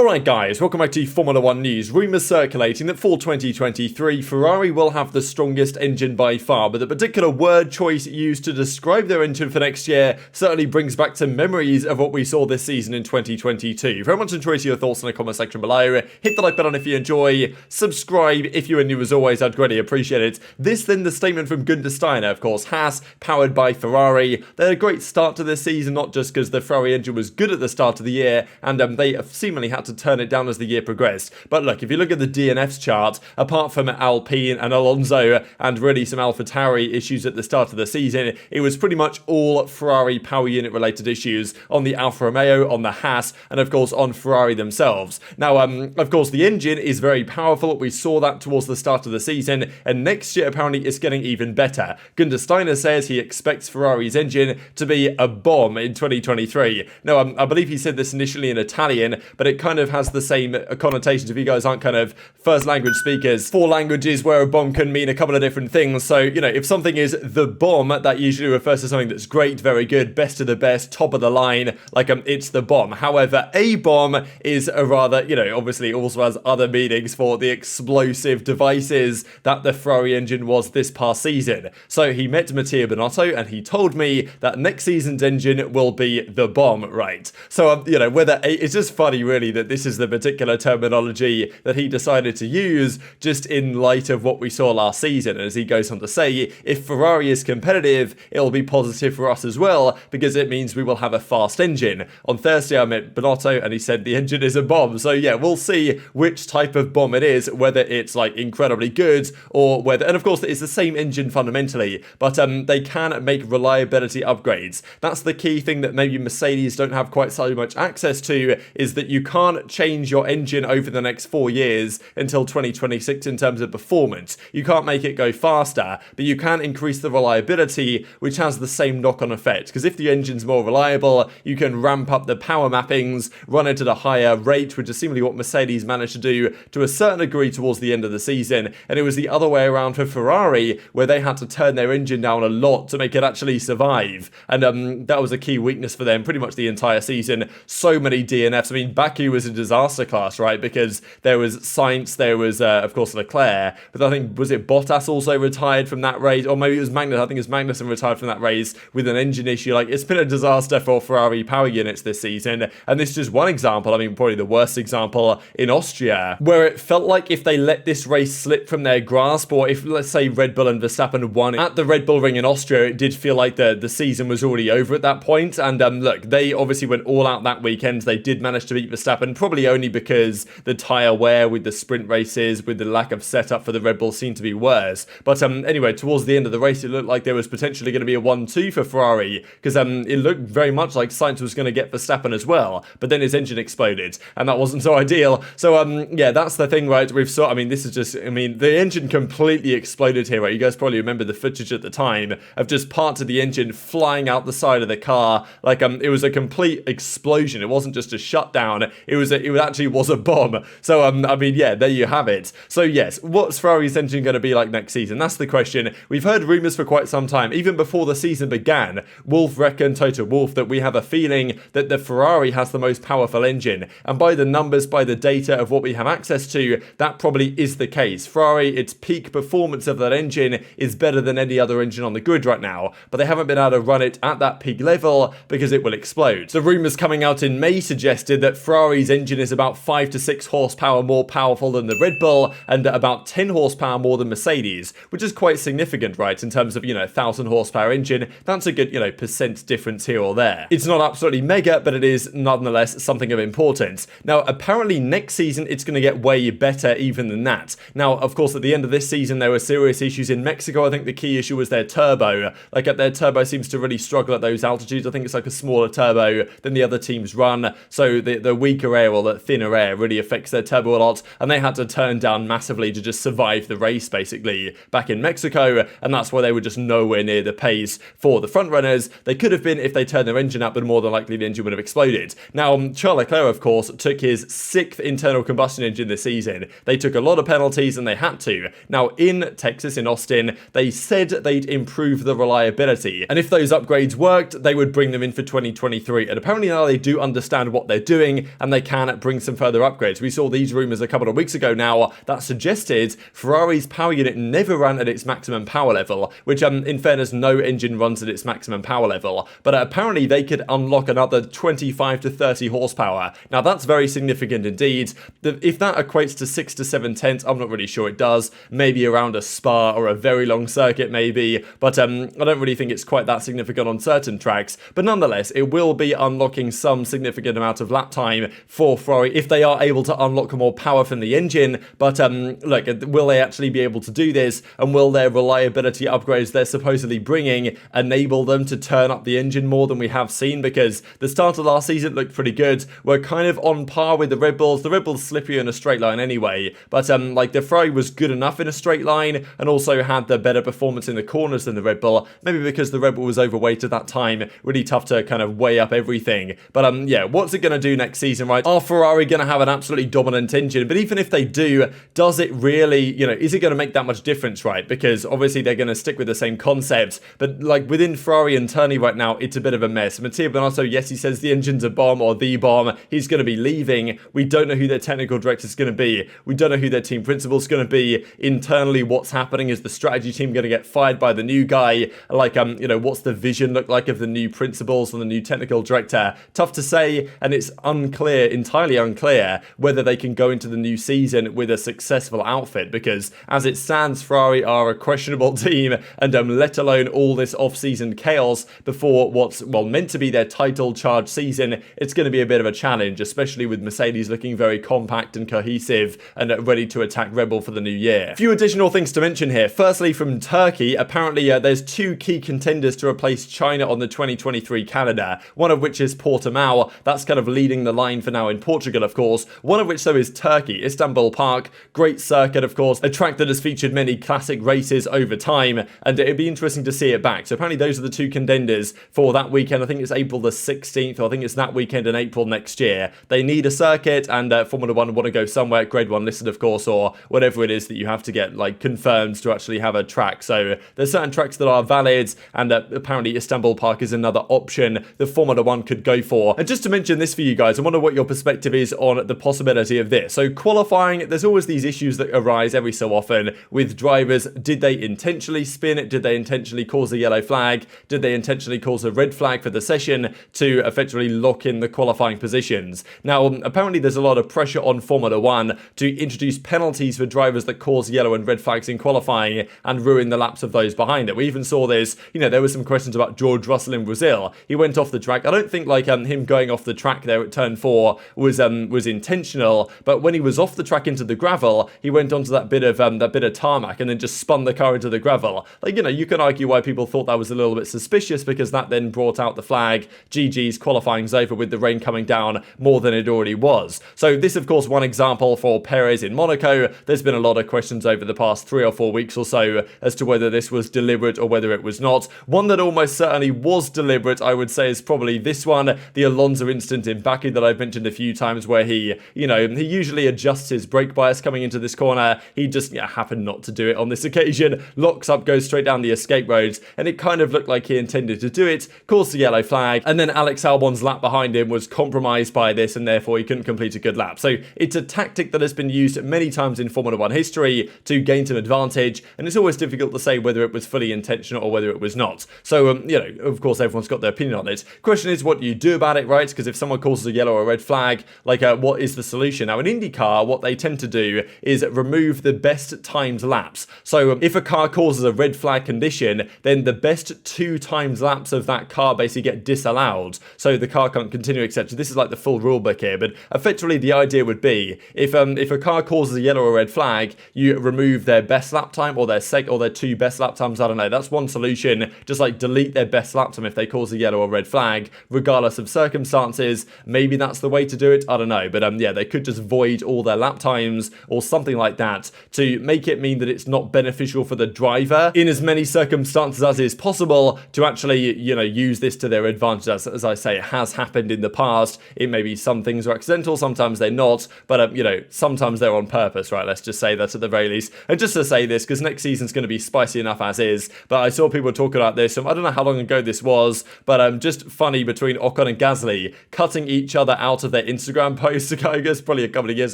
Alright guys, welcome back to Formula 1 news. Rumours circulating that for 2023, Ferrari will have the strongest engine by far, but the particular word choice used to describe their engine for next year certainly brings back some memories of what we saw this season in 2022. Very much enjoy your thoughts in the comment section below. Hit the like button if you enjoy. Subscribe if you are new as always, I'd greatly appreciate it. This then the statement from Günther Steiner, of course, Haas, powered by Ferrari. They had a great start to this season, not just because the Ferrari engine was good at the start of the year, and they seemingly had to turn it down as the year progressed. But look, if you look at the DNFs chart, apart from Alpine and Alonso and really some Alpha Tauri issues at the start of the season, it was pretty much all Ferrari power unit related issues on the Alfa Romeo, on the Haas, and of course on Ferrari themselves. Now, of course, the engine is very powerful. We saw that towards the start of the season, and next year apparently it's getting even better. Günther Steiner says he expects Ferrari's engine to be a bomb in 2023. Now, I believe he said this initially in Italian, but it kind of has the same connotations if you guys aren't kind of first language speakers. 4 languages where a bomb can mean a couple of different things. So, you know, if something is the bomb, that usually refers to something that's great, very good, best of the best, top of the line, like it's the bomb. However, a bomb is a rather, you know, obviously also has other meanings for the explosive devices that the Ferrari engine was this past season. So he met Matteo Binotto and he told me that next season's engine will be the bomb, right? So, you know, it's just funny really that this is the particular terminology that he decided to use just in light of what we saw last season. And as he goes on to say, if Ferrari is competitive, it'll be positive for us as well because it means we will have a fast engine. On Thursday I met Binotto and he said the engine is a bomb. So yeah, we'll see which type of bomb it is, whether it's like incredibly good or whether, and of course it's the same engine fundamentally, but they can make reliability upgrades. That's the key thing that maybe Mercedes don't have quite so much access to, is that you can't change your engine over the next 4 years until 2026 in terms of performance. You can't make it go faster, but you can increase the reliability, which has the same knock-on effect. Because if the engine's more reliable, you can ramp up the power mappings, run it at a higher rate, which is seemingly what Mercedes managed to do to a certain degree towards the end of the season. And it was the other way around for Ferrari, where they had to turn their engine down a lot to make it actually survive. And that was a key weakness for them pretty much the entire season. So many DNFs. I mean, Baku was a disaster class, right? Because there was Sainz, there was, of course, Leclerc, but I think, was it Bottas also retired from that race? Or maybe it was Magnus, I think it was Magnussen retired from that race with an engine issue. Like, it's been a disaster for Ferrari power units this season, and this is just one example. I mean, probably the worst example in Austria, where it felt like if they let this race slip from their grasp, or if, let's say, Red Bull and Verstappen won at the Red Bull Ring in Austria, it did feel like the season was already over at that point. And look, they obviously went all out that weekend. They did manage to beat Verstappen, probably only because the tyre wear with the sprint races, with the lack of setup for the Red Bull seemed to be worse. But anyway, towards the end of the race, it looked like there was potentially going to be a 1-2 for Ferrari, because it looked very much like Sainz was going to get Verstappen as well, but then his engine exploded, and that wasn't so ideal. So yeah, that's the thing, right? I mean, this is just, I mean, the engine completely exploded here, right? You guys probably remember the footage at the time of just parts of the engine flying out the side of the car. Like, it was a complete explosion. It wasn't just a shutdown. It actually was a bomb. So, I mean, yeah, there you have it. So, yes, what's Ferrari's engine going to be like next season? That's the question. We've heard rumours for quite some time, even before the season began. Wolf reckoned, Toto Wolff, that we have a feeling that the Ferrari has the most powerful engine. And by the numbers, by the data of what we have access to, that probably is the case. Ferrari, its peak performance of that engine is better than any other engine on the grid right now, but they haven't been able to run it at that peak level because it will explode. The rumours coming out in May suggested that Ferrari's engine is about 5 to 6 horsepower more powerful than the Red Bull and about 10 horsepower more than Mercedes, which is quite significant, right? In terms of, you know, 1,000 horsepower engine, that's a good, you know, percent difference here or there. It's not absolutely mega, but it is nonetheless something of importance. Now, apparently next season, it's going to get way better even than that. Now, of course, at the end of this season, there were serious issues in Mexico. I think the key issue was their turbo. Like, their turbo seems to really struggle at those altitudes. I think it's like a smaller turbo than the other teams run. So the weaker air or the thinner air really affects their turbo a lot. And they had to turn down massively to just survive the race, basically, back in Mexico. And that's why they were just nowhere near the pace for the front runners. They could have been if they turned their engine up, but more than likely the engine would have exploded. Now, Charles Leclerc, of course, took his 6th internal combustion engine this season. They took a lot of penalties and they had to. Now, in Texas, in Austin, they said they'd improve the reliability. And if those upgrades worked, they would bring them in for 2023. And apparently now they do understand what they're doing and they can can bring some further upgrades. We saw these rumours a couple of weeks ago now that suggested Ferrari's power unit never ran at its maximum power level, which in fairness no engine runs at its maximum power level, but apparently they could unlock another 25 to 30 horsepower. Now that's very significant indeed. If that equates to 6 to 7 tenths, I'm not really sure it does. Maybe around a Spa or a very long circuit maybe, but I don't really think it's quite that significant on certain tracks. But nonetheless, it will be unlocking some significant amount of lap time for Ferrari if they are able to unlock more power from the engine. But look, will they actually be able to do this, and will their reliability upgrades they're supposedly bringing enable them to turn up the engine more than we have seen? Because the start of last season looked pretty good. We're kind of on par with the Red Bulls. The Red Bulls slippier in a straight line anyway, but like the Ferrari was good enough in a straight line and also had the better performance in the corners than the Red Bull, maybe because the Red Bull was overweight at that time. Really tough to kind of weigh up everything. But yeah, what's it going to do next season, right? Are Ferrari going to have an absolutely dominant engine? But even if they do, does it really, is it going to make that much difference, right? Because obviously they're going to stick with the same concept, but like within Ferrari internally right now, it's a bit of a mess. Matteo Binotto, yes, he says the engine's a bomb or the bomb. He's going to be leaving. We don't know who their technical director is going to be. We don't know who their team principal is going to be. Internally, what's happening? Is the strategy team going to get fired by the new guy? Like, what's the vision look like of the new principals and the new technical director? Tough to say, and it's unclear, entirely unclear, whether they can go into the new season with a successful outfit, because as it stands, Ferrari are a questionable team, and let alone all this off-season chaos before what's, well, meant to be their title-charged season. It's going to be a bit of a challenge, especially with Mercedes looking very compact and cohesive and ready to attack Red Bull for the new year. A few additional things to mention here. Firstly, from Turkey, apparently there's two key contenders to replace China on the 2023 calendar, one of which is Portimao. That's kind of leading the line for now in Portugal, of course. One of which, though, is Turkey. Istanbul Park, great circuit, of course, a track that has featured many classic races over time, and it'd be interesting to see it back. So apparently those are the two contenders for that weekend. I think it's April the 16th, or I think it's that weekend in April next year. They need a circuit, and Formula 1 want to go somewhere, Grade 1 listed, of course, or whatever it is that you have to get like confirmed to actually have a track. So there's certain tracks that are valid, and apparently Istanbul Park is another option that Formula 1 could go for. And just to mention this for you guys, I wonder what your perspective is on the possibility of this. So qualifying, there's always these issues that arise every so often with drivers. Did they intentionally spin it? Did they intentionally cause a yellow flag? Did they intentionally cause a red flag for the session to effectively lock in the qualifying positions? Now, apparently there's a lot of pressure on Formula 1 to introduce penalties for drivers that cause yellow and red flags in qualifying and ruin the laps of those behind it. We even saw this, there were some questions about George Russell in Brazil. He went off the track. I don't think like him going off the track there at turn 4 was intentional, but when he was off the track into the gravel, he went onto that bit of tarmac and then just spun the car into the gravel. Like, you can argue why people thought that was a little bit suspicious, because that then brought out the flag. GG's, qualifying's over, with the rain coming down more than it already was. So this, of course, one example for Perez in Monaco. There's been a lot of questions over the past 3 or 4 weeks or so as to whether this was deliberate or whether it was not. One that almost certainly was deliberate, I would say, is probably this one, the Alonso incident in Baku that I've mentioned a few times, where he usually adjusts his brake bias coming into this corner. He just happened not to do it on this occasion, locks up, goes straight down the escape roads, and it kind of looked like he intended to do it, caused the yellow flag, and then Alex Albon's lap behind him was compromised by this, and therefore he couldn't complete a good lap. So it's a tactic that has been used many times in Formula 1 history to gain some advantage, and it's always difficult to say whether it was fully intentional or whether it was not. So, of course, everyone's got their opinion on it. Question is, what do you do about it, right? Because if someone causes a yellow or a red flag, like, what is the solution? Now, in IndyCar, what they tend to do is remove the best timed laps. So if a car causes a red flag condition, then the best 2 times laps of that car basically get disallowed. So the car can't continue, etc. This is like the full rule book here, but effectively the idea would be if a car causes a yellow or red flag, you remove their best lap time or their 2 best lap times. I don't know. That's one solution. Just like delete their best lap time if they cause a yellow or red flag, regardless of circumstances. Maybe that's the way to do it. I don't know. But they could just void all their lap times or something like that to make it mean that it's not beneficial for the driver in as many circumstances as is possible to actually, use this to their advantage. As I say, it has happened in the past. It may be some things are accidental, sometimes they're not, but sometimes they're on purpose, right? Let's just say that at the very least. And just to say this, because next season's going to be spicy enough as is, but I saw people talking about this, I don't know how long ago this was, but just funny between Ocon and Gasly cutting each other out of their Instagram post ago, I guess, probably a couple of years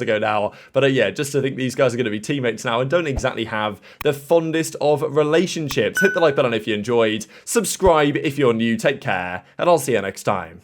ago now. But yeah, just to think these guys are going to be teammates now and don't exactly have the fondest of relationships. Hit the like button if you enjoyed, subscribe if you're new, take care, and I'll see you next time.